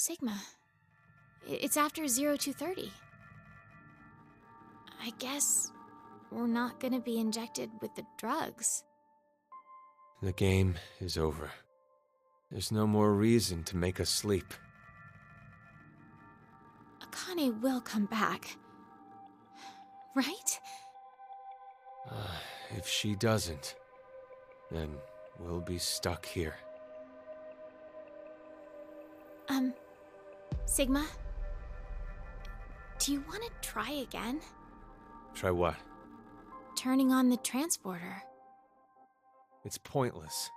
Sigma. It's after 0230. I guess we're not gonna be injected with the drugs. The game is over. There's no more reason to make us sleep. Akane will come back. Right? If she doesn't, then we'll be stuck here. Sigma? Do you want to try again? Try what? Turning on the transporter. It's pointless.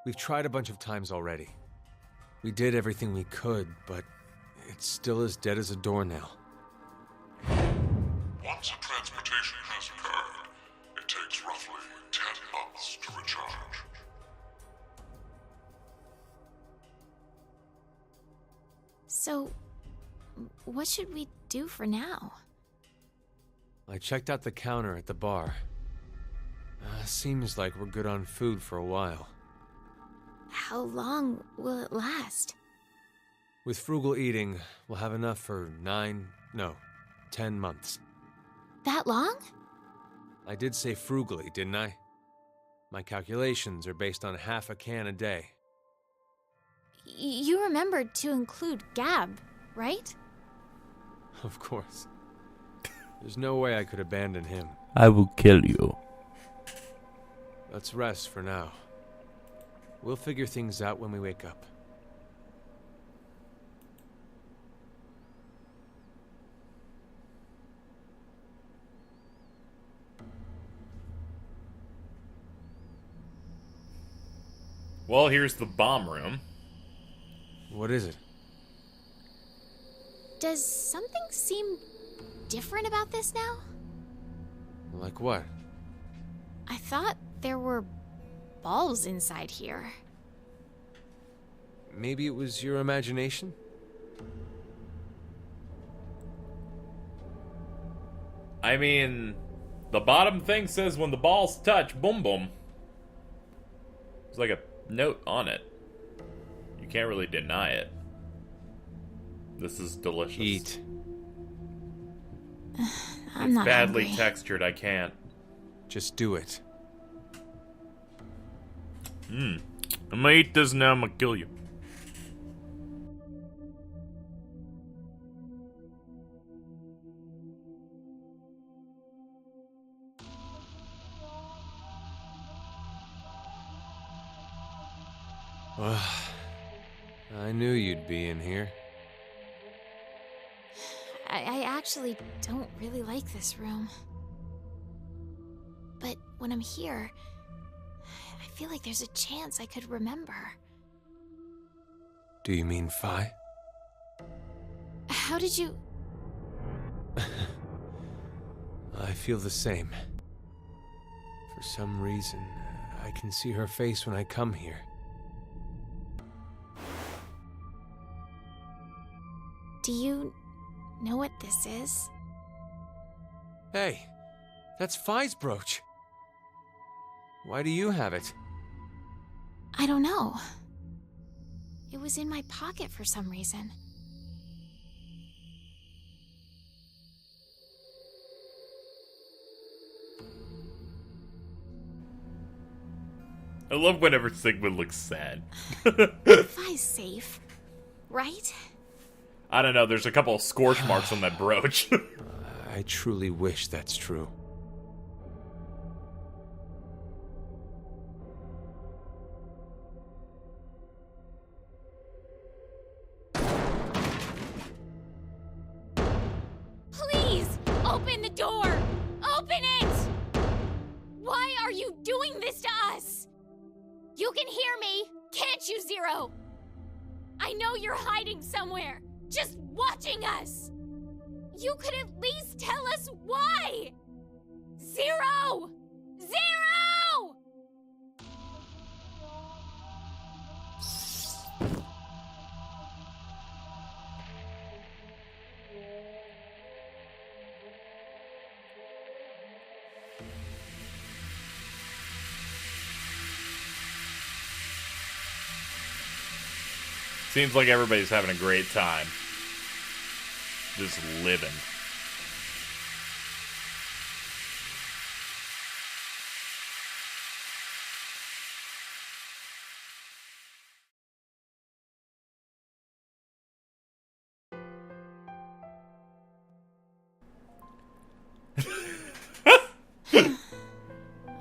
We've tried a bunch of times already. We did everything we could, but it's still as dead as a doornail. Once a transportation has occurred, it takes roughly 10 months to recharge. So, what should we do for now? I checked out the counter at the bar. Seems like we're good on food for a while. How long will it last? With frugal eating, we'll have enough for 10 months. That long? I did say frugally, didn't I? My calculations are based on half a can a day. You remembered to include Gab, right? Of course. There's no way I could abandon him. I will kill you. Let's rest for now. We'll figure things out when we wake up. Well, here's the bomb room. What is it? Does something seem different about this now? Like what? I thought there were balls inside here. Maybe it was your imagination? I mean, the bottom thing says when the balls touch, boom boom. There's like a note on it. You can't really deny it. This is delicious. Eat. I'm It's not badly hungry. textured, I can't. Just do it. I'm gonna eat this now, I'm gonna kill you. I knew you'd be in here. I actually don't really like this room. But when I'm here, I feel like there's a chance I could remember. Do you mean Phi? How did you... I feel the same. For some reason, I can see her face when I come here. Do you know what this is? Hey, that's Phi's brooch. Why do you have it? I don't know. It was in my pocket for some reason. I love whenever Sigma looks sad. Phi's safe, right? I don't know, there's a couple of scorch marks on that brooch. I truly wish that's true. Please, open the door! Open it! Why are you doing this to us? You can hear me, can't you, Zero? I know you're hiding somewhere, just watching us. You could at least tell us why! Zero! Zero! Seems like everybody's having a great time. Just living.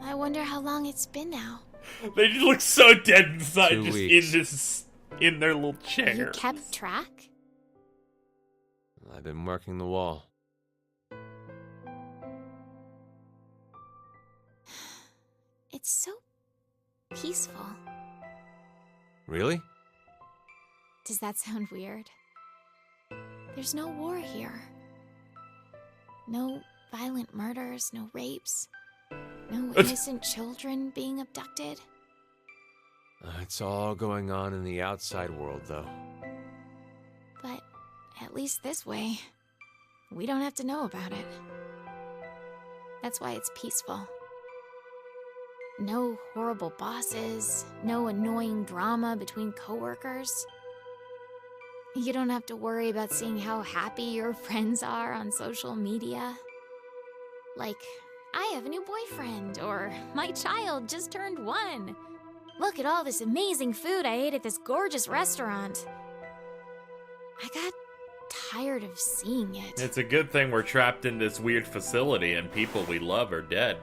I wonder how long it's been now. They just look so dead inside, 2 weeks. in their little chair. You kept track? I've been marking the wall. It's so peaceful. Really? Does that sound weird? There's no war here. No violent murders, no rapes, no innocent children being abducted. It's all going on in the outside world, though. But at least this way, we don't have to know about it. That's why it's peaceful. No horrible bosses, no annoying drama between coworkers. You don't have to worry about seeing how happy your friends are on social media. Like, I have a new boyfriend, or my child just turned 1. Look at all this amazing food I ate at this gorgeous restaurant. I got tired of seeing it. It's a good thing we're trapped in this weird facility and people we love are dead.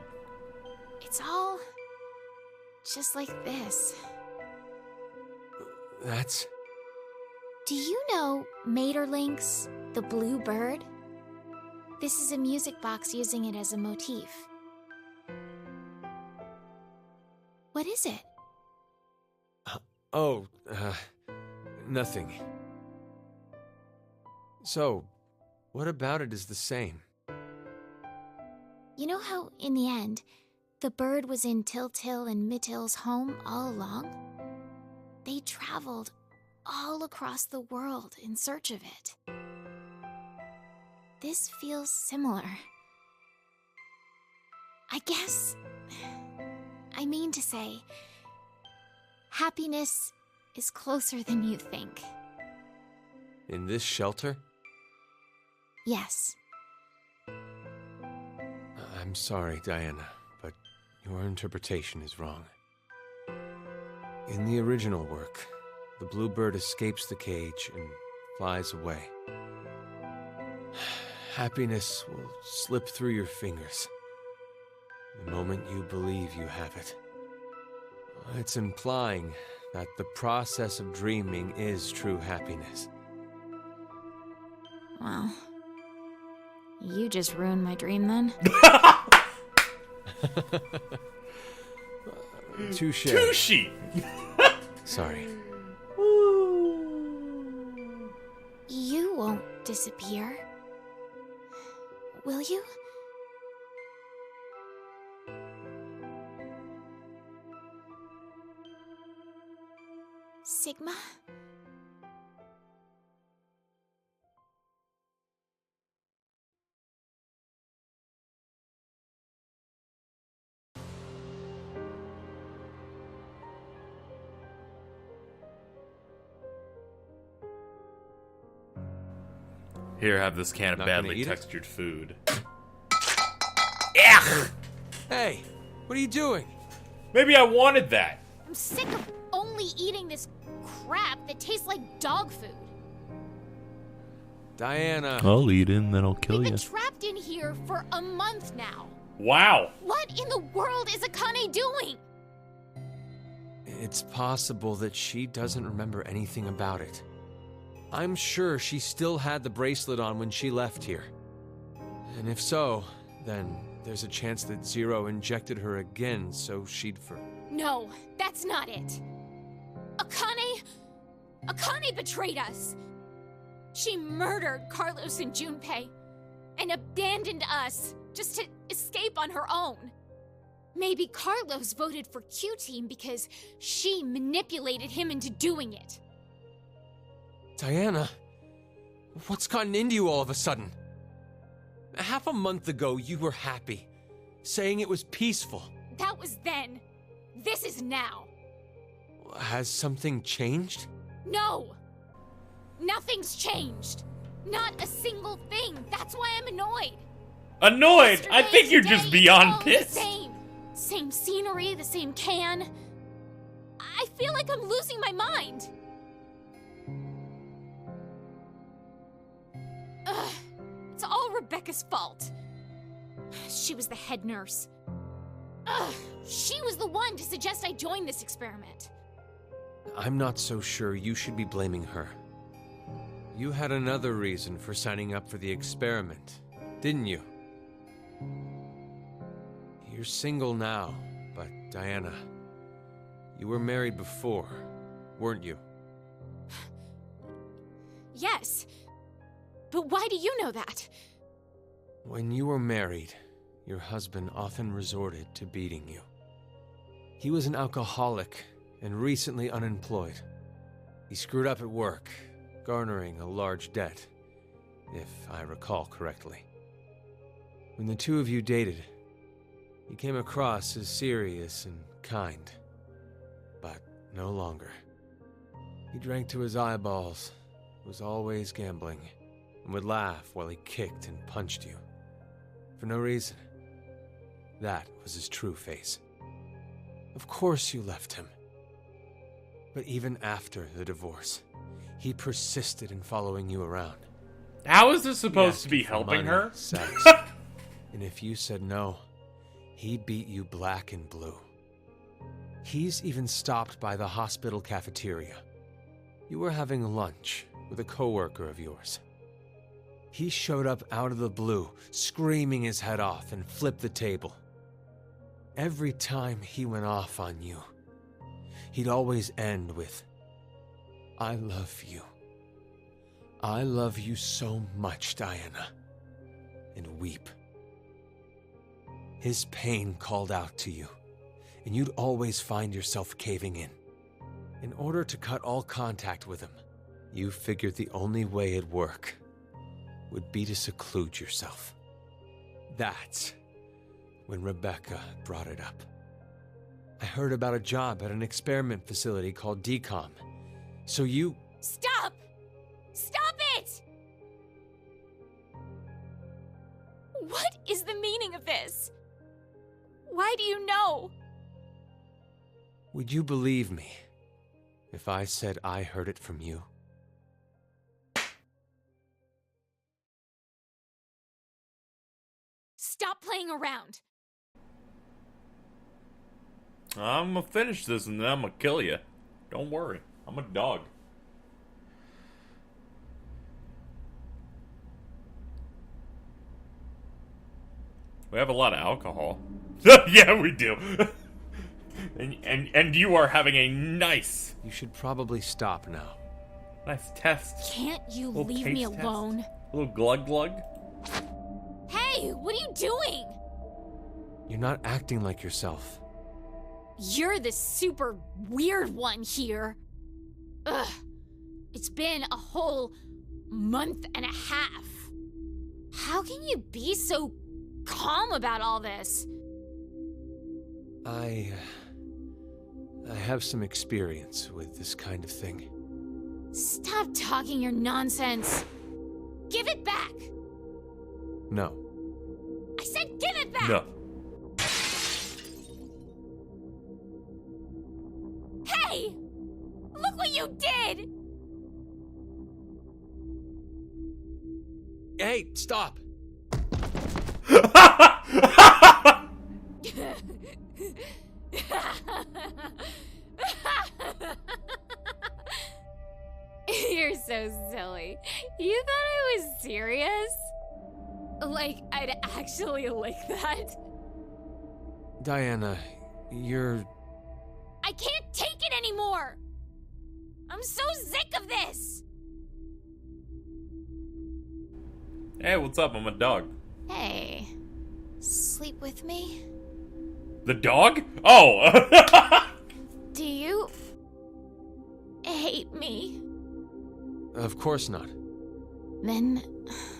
It's all just like this. That's... Do you know Maeterlinck's The Blue Bird? This is a music box using it as a motif. What is it? Nothing. So, what about it is the same? You know how, in the end, the bird was in Tiltil and Mittil's home all along? They traveled all across the world in search of it. This feels similar. I mean to say, happiness is closer than you think. In this shelter? Yes. I'm sorry, Diana, but your interpretation is wrong. In the original work, the bluebird escapes the cage and flies away. Happiness will slip through your fingers the moment you believe you have it. It's implying that the process of dreaming is true happiness. Well, you just ruined my dream then. Touche. Touche! Sorry. You won't disappear, will you? Sigma? Here, have this can of Not gonna badly eat it? textured food. Hey, what are you doing? Maybe I wanted that. I'm sick of only eating this crap that tastes like dog food. Diana. I'll eat it and then I'll kill We've you. been trapped in here for a month now. Wow. What in the world is Akane doing? It's possible that she doesn't remember anything about it. I'm sure she still had the bracelet on when she left here. And if so, then there's a chance that Zero injected her again so she'd No, that's not it. Akane betrayed us. She murdered Carlos and Junpei and abandoned us just to escape on her own. Maybe Carlos voted for Q-Team because she manipulated him into doing it. Diana, what's gotten into you all of a sudden? Half a month ago, you were happy, saying it was peaceful. That was then. This is now. Has something changed? No! Nothing's changed. Not a single thing. That's why I'm annoyed. Annoyed? I think you're Yesterday, just beyond all pissed. The same. Same scenery, the same can. I feel like I'm losing my mind. Ugh, it's all Rebecca's fault. She was the head nurse. Ugh, she was the one to suggest I join this experiment. I'm not so sure you should be blaming her. You had another reason for signing up for the experiment, didn't you? You're single now, but Diana, you were married before, weren't you? Yes. But why do you know that? When you were married, your husband often resorted to beating you. He was an alcoholic and recently unemployed. He screwed up at work, garnering a large debt, if I recall correctly. When the two of you dated, he came across as serious and kind, but no longer. He drank to his eyeballs, was always gambling, and would laugh while he kicked and punched you. For no reason. That was his true face. Of course you left him. But even after the divorce, he persisted in following you around. How is this He supposed asked to be you for helping money, her? sex, and if you said no, he beat you black and blue. He's even stopped by the hospital cafeteria. You were having lunch with a coworker of yours. He showed up out of the blue, screaming his head off, and flipped the table. Every time he went off on you, he'd always end with, "I love you. I love you so much, Diana," and weep. His pain called out to you, and you'd always find yourself caving in. In order to cut all contact with him, you figured the only way it'd work would be to seclude yourself. That's when Rebecca brought it up. I heard about a job at an experiment facility called DCOM. So you... Stop! Stop it! What is the meaning of this? Why do you know? Would you believe me if I said I heard it from you? Stop playing around. I'm gonna finish this and then I'm gonna kill you. Don't worry. I'm a dog. We have a lot of alcohol. Yeah, we do. and you are having a nice You should probably stop now. test. Can't you Little leave me taste test. alone? A little glug glug. Hey, what are you doing? You're not acting like yourself. You're the super weird one here. Ugh. It's been a whole month and a half. How can you be so calm about all this? I have some experience with this kind of thing. Stop talking your nonsense. Give it back. No. I said give it back. No. Hey! Look what you did! Hey, stop! You're so silly. You thought I was serious? Like, I'd actually lick that? Diana, you're... I can't take it anymore! I'm so sick of this! Hey, what's up? I'm a dog. Hey, sleep with me? The dog? Oh! Do you hate me? Of course not. Then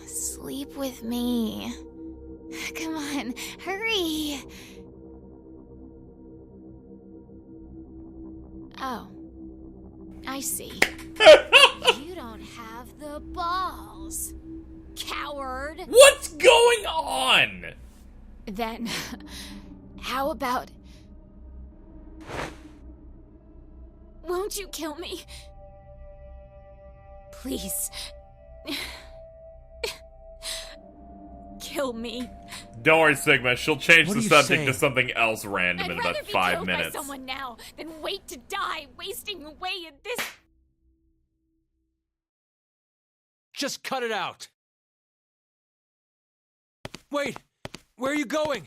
sleep with me. Come on, hurry! Oh, I see. You don't have the balls, coward. What's going on? Then, how about... Won't you kill me? Please. Kill me. Don't worry, Sigma. She'll change What the are you subject saying? to something else random in I'd rather about be 5 killed minutes. by someone now than wait to die, wasting away in this... Just cut it out! Wait! Where are you going?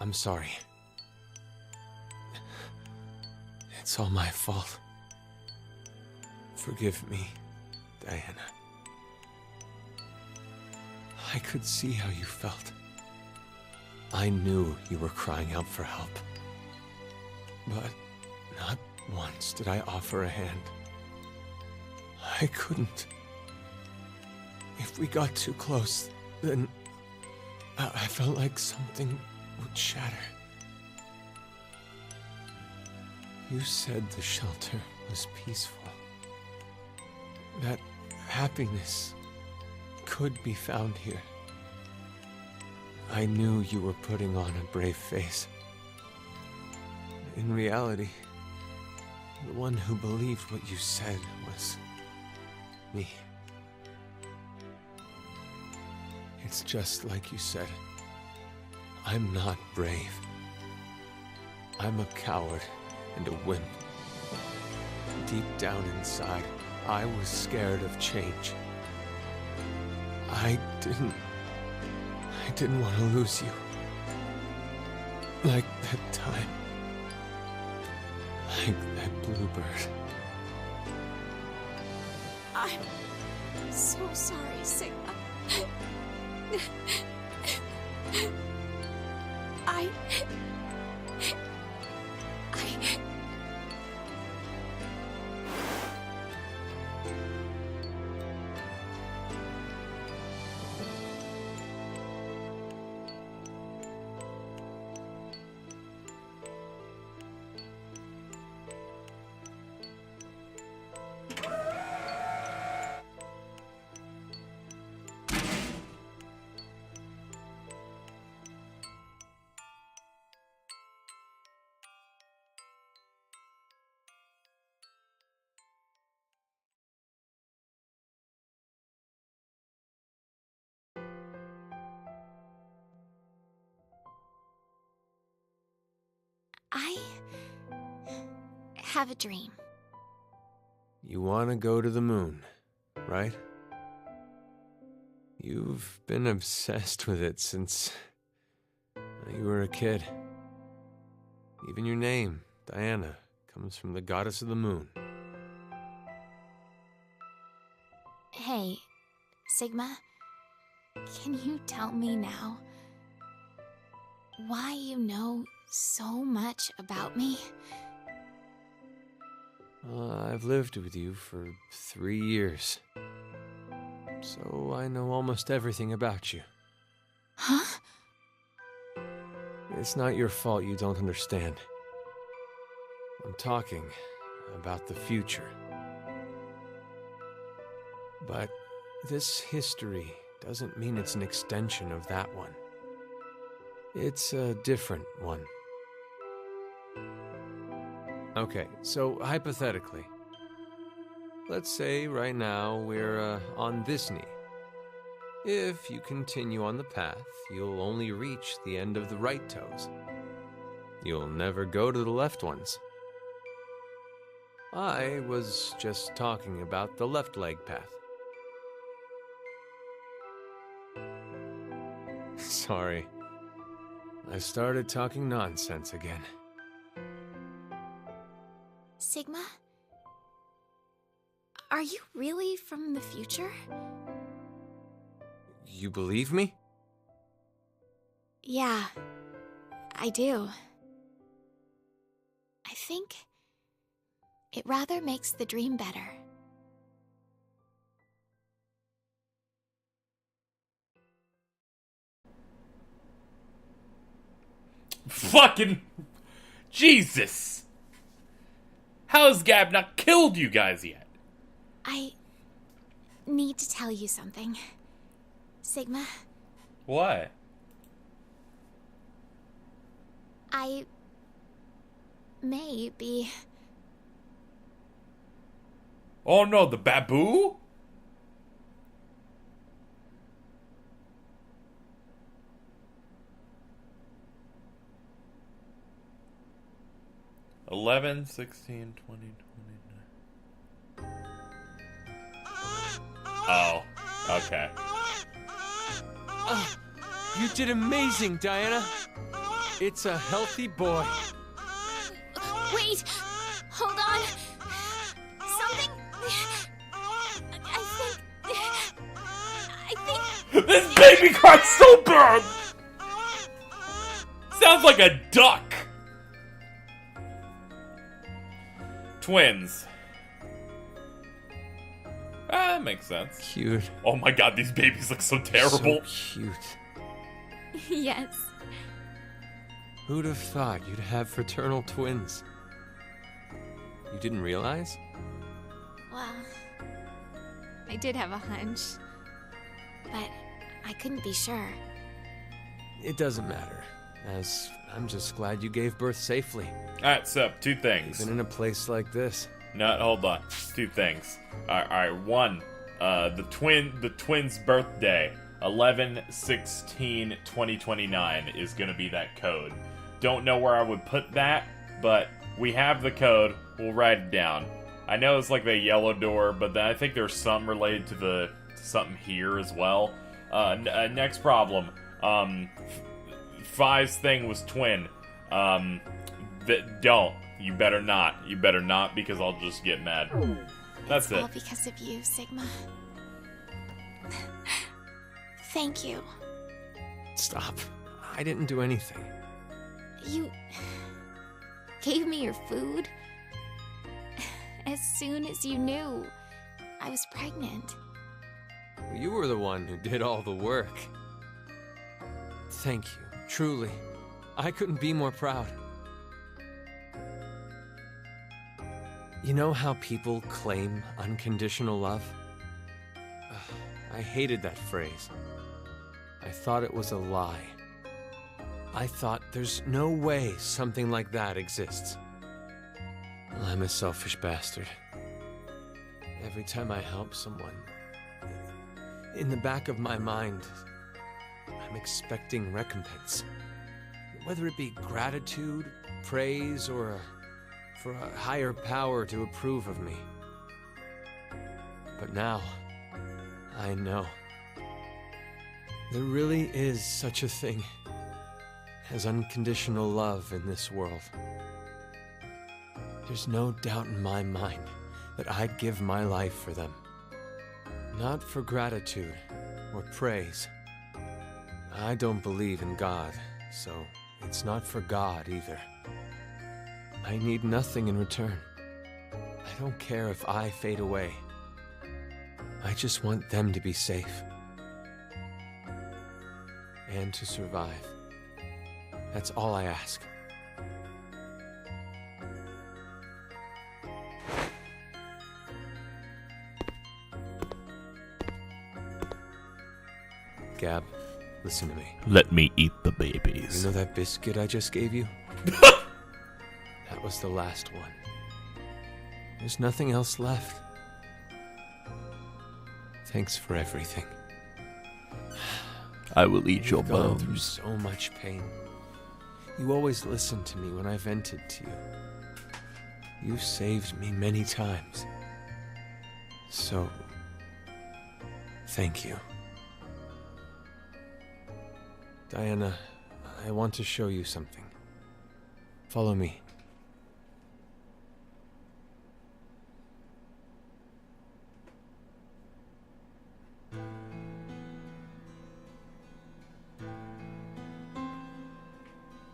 I'm sorry. It's all my fault. Forgive me, Diana. I could see how you felt. I knew you were crying out for help. But not once did I offer a hand. I couldn't. If we got too close, then I felt like something would shatter. You said the shelter was peaceful. That happiness could be found here. I knew you were putting on a brave face. In reality, the one who believed what you said was me. It's just like you said. I'm not brave. I'm a coward and a wimp. Deep down inside, I was scared of change. I didn't want to lose you. Like that time. Like that bluebird. I'm so sorry, Sigma. I... I have a dream. You want to go to the moon, right? You've been obsessed with it since you were a kid. Even your name, Diana, comes from the goddess of the moon. Hey, Sigma, can you tell me now why you know so much about me? I've lived with you for 3 years, so I know almost everything about you. Huh? It's not your fault you don't understand. I'm talking about the future. But this history doesn't mean it's an extension of that one. It's a different one. Okay, so hypothetically, let's say right now we're on this knee. If you continue on the path, you'll only reach the end of the right toes. You'll never go to the left ones. I was just talking about the left leg path. Sorry. I started talking nonsense again. Sigma? Are you really from the future? You believe me? Yeah, I do. I think it rather makes the dream better. Fucking Jesus! How has Gab not killed you guys yet? I need to tell you something. Sigma, What? I may be... Oh no, the baboo? $11, $16, $20, $29. Oh, okay. You did amazing, Diana. It's a healthy boy. Wait! Hold on! Something... I think... This baby cries so bad! Sounds like a duck! Twins. Ah, that makes sense. Cute. Oh my god, these babies look so terrible. So cute. Yes. Who'd have thought you'd have fraternal twins? You didn't realize? Well, I did have a hunch. But I couldn't be sure. It doesn't matter, as I'm just glad you gave birth safely, Alright, so, two things. even in a place like this. No, hold on. Two things. Alright, one. The twins' birthday, 11/16/2029, is gonna be that code. Don't know where I would put that, but we have the code. We'll write it down. I know it's like the yellow door, but then I think there's some related to something here as well. Next problem. Fi's thing was twin. Don't. You better not. You better not, because I'll just get mad. That's it. All because of you, Sigma. Thank you. Stop. I didn't do anything. You gave me your food as soon as you knew I was pregnant. You were the one who did all the work. Thank you, truly. I couldn't be more proud. You know how people claim unconditional love? I hated that phrase. I thought it was a lie. I thought there's no way something like that exists. Well, I'm a selfish bastard. Every time I help someone, in the back of my mind, I'm expecting recompense. Whether it be gratitude, praise, or for a higher power to approve of me. But now, I know. There really is such a thing as unconditional love in this world. There's no doubt in my mind that I'd give my life for them. Not for gratitude or praise. I don't believe in God, so it's not for God either. I need nothing in return. I don't care if I fade away. I just want them to be safe. And to survive. That's all I ask. Gab, listen to me. Let me eat the babies. You know that biscuit I just gave you? That was the last one. There's nothing else left. Thanks for everything. I will eat your You've gone through bones. so much pain. You always listened to me when I vented to you. You saved me many times. So, thank you. Diana, I want to show you something. Follow me.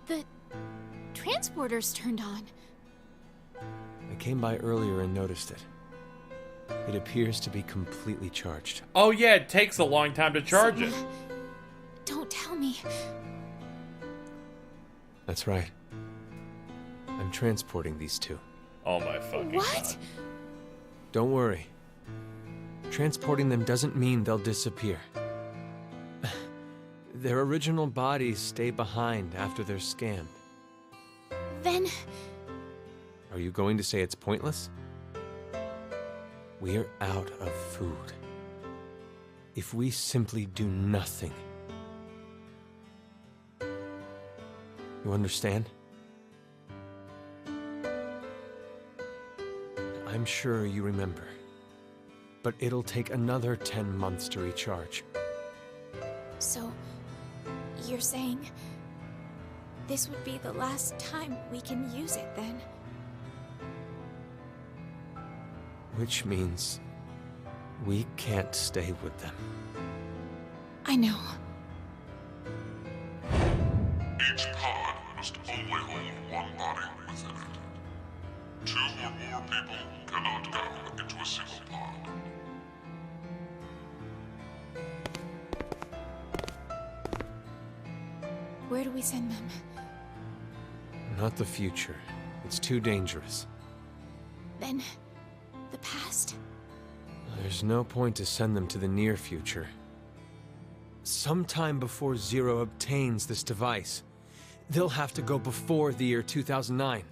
The transporter's turned on. I came by earlier and noticed it. It appears to be completely charged. Oh yeah, it takes a long time to charge it. Don't tell me. That's right. I'm transporting these two. Oh my fucking What? God. Don't worry. Transporting them doesn't mean they'll disappear. Their original bodies stay behind after they're scanned. Then... Are you going to say it's pointless? We're out of food. If we simply do nothing. You understand? I'm sure you remember. But it'll take another 10 months to recharge. So, you're saying this would be the last time we can use it then? Which means we can't stay with them. I know. Each pod must only hold one body within it. 2 or more people cannot go into a single pod. Where do we send them? Not the future. It's too dangerous. Then, the past? There's no point to send them to the near future. Sometime before Zero obtains this device, they'll have to go before the year 2009.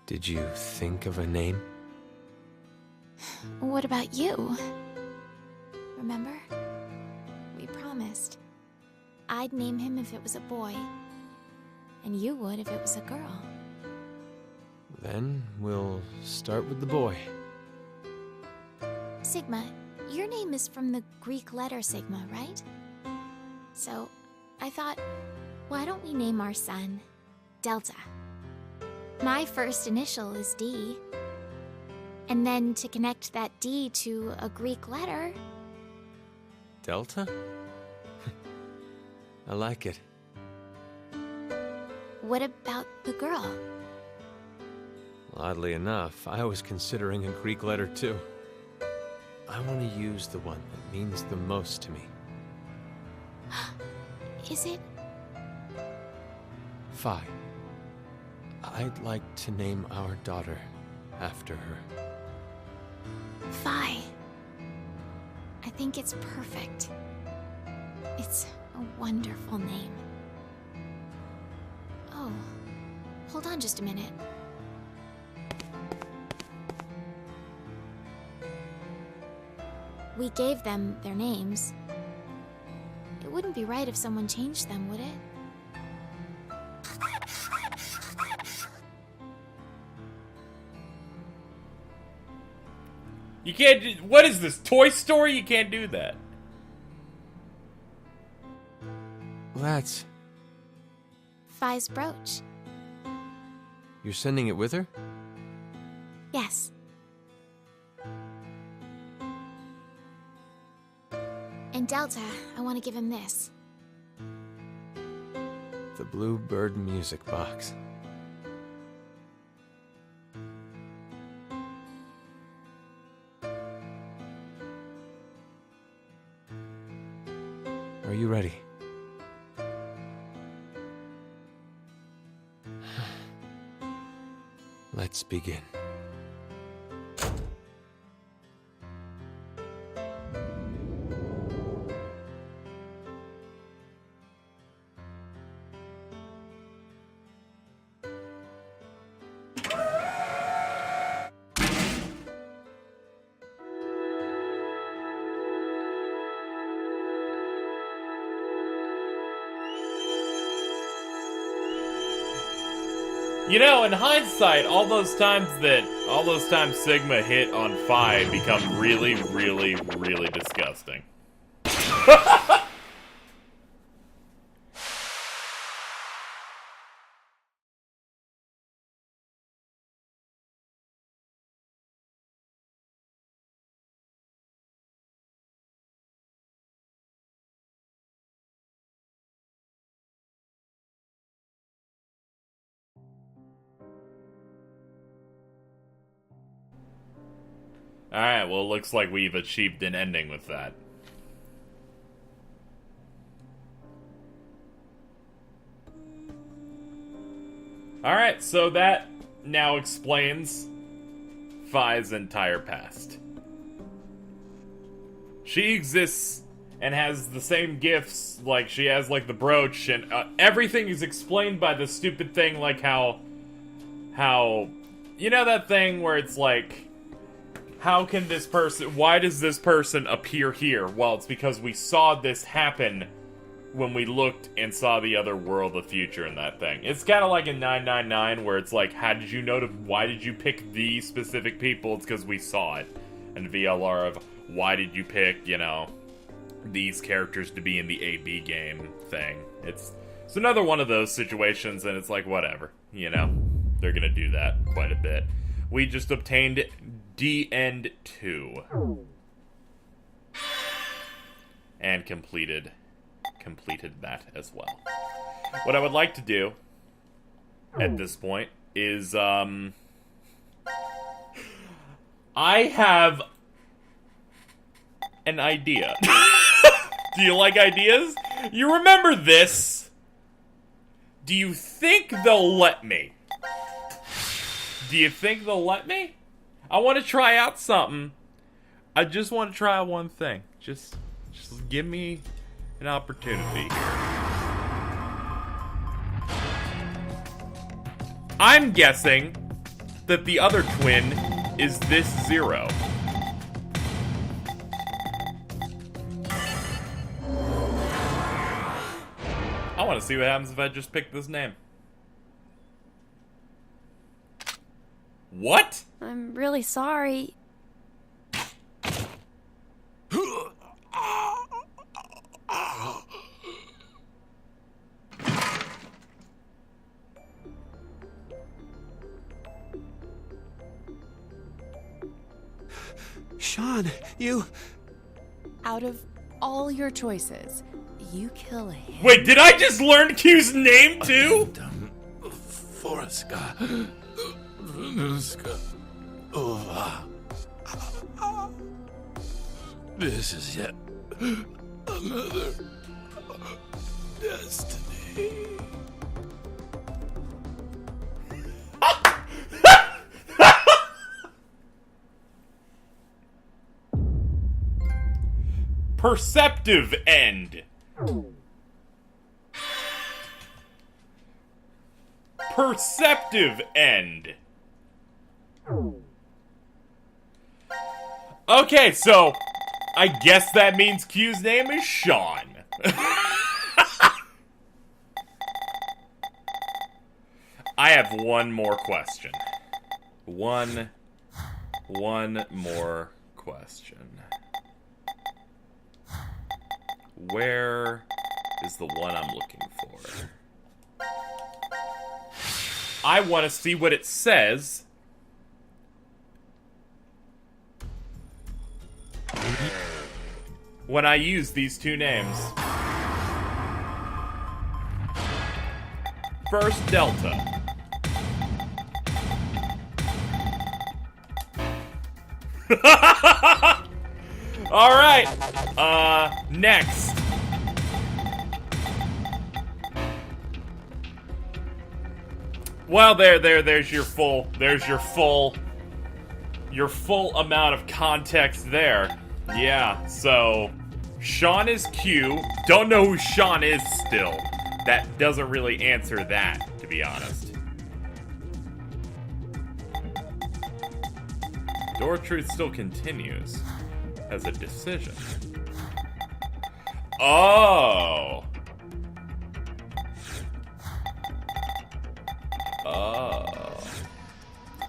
Did you think of a name? What about you? Remember? We promised. I'd name him if it was a boy, and you would if it was a girl. Then we'll start with the boy. Sigma, your name is from the Greek letter Sigma, right? So, I thought, why don't we name our son Delta? My first initial is D. And then to connect that D to a Greek letter... Delta? I like it. What about the girl? Oddly enough, I was considering a Greek letter too. I want to use the one that means the most to me. Is it? Phi. I'd like to name our daughter after her. Phi. I think it's perfect. It's a wonderful name. Oh, hold on just a minute. We gave them their names. It wouldn't be right if someone changed them, would it? You can't do, what is this, Toy Story? You can't do that. That's... Phi's brooch. You're sending it with her? Yes. And Delta, I want to give him this. The Bluebird music box. Are you ready? Let's begin. You know, in hindsight, all those times Sigma hit on Phi become really, really, really disgusting. Alright, well, it looks like we've achieved an ending with that. Alright, so that now explains Phi's entire past. She exists and has the same gifts, like she has like the brooch, and everything is explained by the stupid thing, like how, you know that thing where it's like, how can this person, why does this person appear here? Well, it's because we saw this happen when we looked and saw the other world, the future, in that thing. It's kind of like in 999, where it's like, how did you know why did you pick these specific people? It's because we saw it. And VLR of, why did you pick, you know, these characters to be in the AB game thing. It's another one of those situations, and it's like, whatever, you know? They're gonna do that quite a bit. We just obtained D-End 2. And completed that as well. What I would like to do at this point is, I have an idea. Do you like ideas? You remember this? Do you think they'll let me? Do you think they'll let me? I want to try out something. I just want to try one thing. Just give me an opportunity. I'm guessing that the other twin is this Zero. I want to see what happens if I just pick this name. What? I'm really sorry. Sean, you... Out of all your choices, you kill him. Wait, did I just learn Q's name too? Forska. This is yet another destiny. Perceptive end. Perceptive end. Okay, so I guess that means Q's name is Sean. I have one more question. One more question. Where is the one I'm looking for? I want to see what it says when I use these two names. First, Delta. Alright. Next. Well, there's your full amount of context there. Yeah, so Sean is Q. Don't know who Sean is still. That doesn't really answer that, to be honest. Door of Truth still continues as a decision. Oh.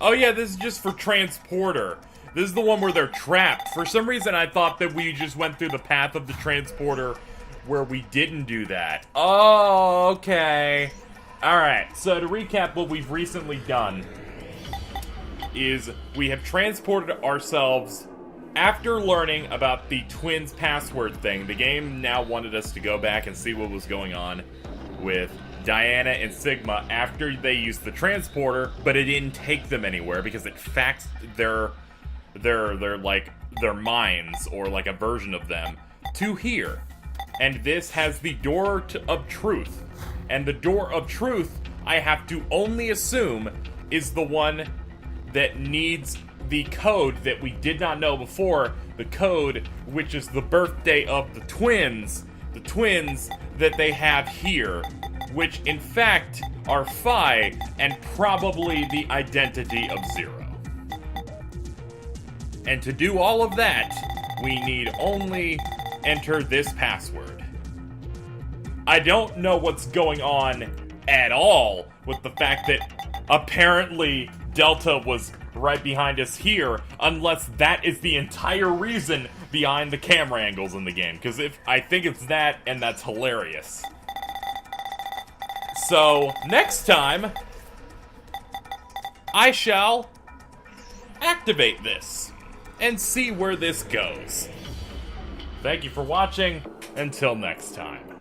Oh yeah, this is just for transporter. This is the one where they're trapped. For some reason, I thought that we just went through the path of the transporter where we didn't do that. Oh, okay. Alright, so to recap what we've recently done is we have transported ourselves after learning about the twins password thing. The game now wanted us to go back and see what was going on with Diana and Sigma after they used the transporter, but it didn't take them anywhere because it faxed their minds, or like a version of them, to here. And this has the door of truth. And the door of truth, I have to only assume, is the one that needs the code that we did not know before. The code, which is the birthday of the twins that they have here, which in fact are Phi, and probably the identity of Zero. And to do all of that, we need only enter this password. I don't know what's going on at all with the fact that apparently Delta was right behind us here, unless that is the entire reason behind the camera angles in the game. Because I think it's that, and that's hilarious. So, next time, I shall activate this and see where this goes. Thank you for watching. Until next time.